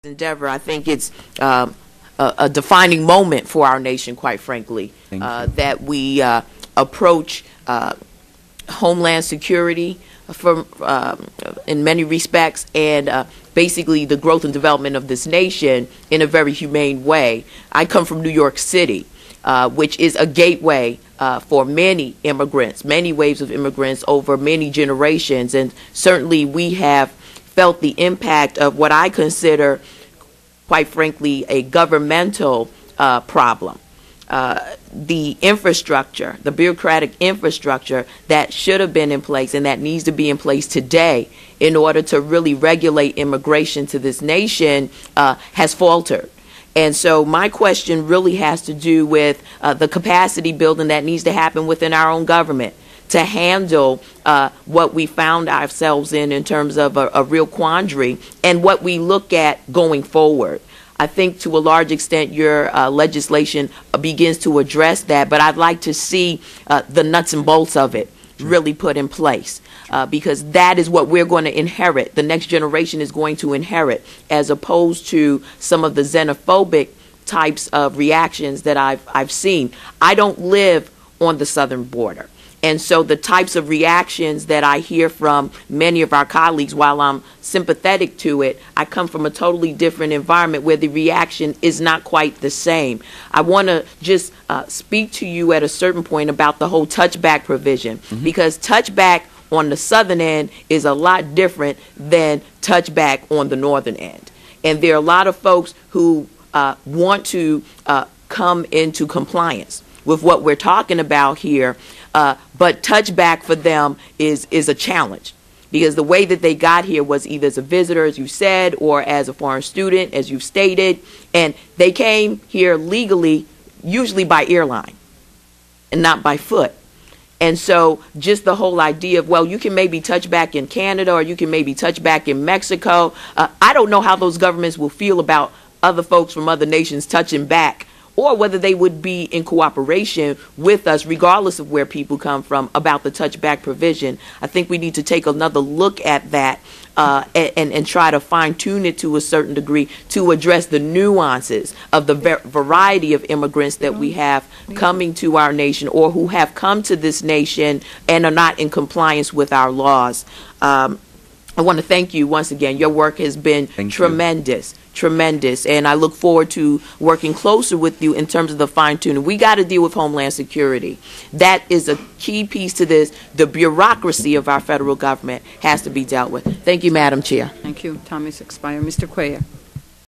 endeavor. I think it's a defining moment for our nation, quite frankly, that we approach homeland security from, in many respects, and basically the growth and development of this nation in a very humane way. I come from New York City, which is a gateway for many immigrants, many waves of immigrants over many generations, and certainly we have felt the impact of what I consider, quite frankly, a governmental problem. The infrastructure, the bureaucratic infrastructure that should have been in place and that needs to be in place today in order to really regulate immigration to this nation has faltered. And so my question really has to do with the capacity building that needs to happen within our own government to handle what we found ourselves in terms of a real quandary and what we look at going forward. I think to a large extent your legislation begins to address that, but I'd like to see the nuts and bolts of it really put in place, because that is what we're going to inherit. The next generation is going to inherit, as opposed to some of the xenophobic types of reactions that I've seen. I don't live on the southern border. And so the types of reactions that I hear from many of our colleagues, while I'm sympathetic to it, I come from a totally different environment where the reaction is not quite the same. I want to just speak to you at a certain point about the whole touchback provision, because touchback on the southern end is a lot different than touchback on the northern end. And there are a lot of folks who want to come into compliance with what we're talking about here, but touchback for them is a challenge, because the way that they got here was either as a visitor, as you said, or as a foreign student, as you've stated, and they came here legally, usually by airline and not by foot. And so just the whole idea of, well, you can maybe touch back in Canada or you can maybe touch back in Mexico. I don't know how those governments will feel about other folks from other nations touching back, or whether they would be in cooperation with us, regardless of where people come from, about the touchback provision. I think we need to take another look at that and try to fine-tune it to a certain degree to address the nuances of the variety of immigrants that we have coming to our nation, or who have come to this nation and are not in compliance with our laws. I want to thank you once again. Your work has been tremendous. Tremendous, and I look forward to working closer with you in terms of the fine-tuning. We got to deal with Homeland Security. That is a key piece to this. The bureaucracy of our federal government has to be dealt with. Thank you, Madam Chair. Thank you. Time is expired. Mr. Cuellar.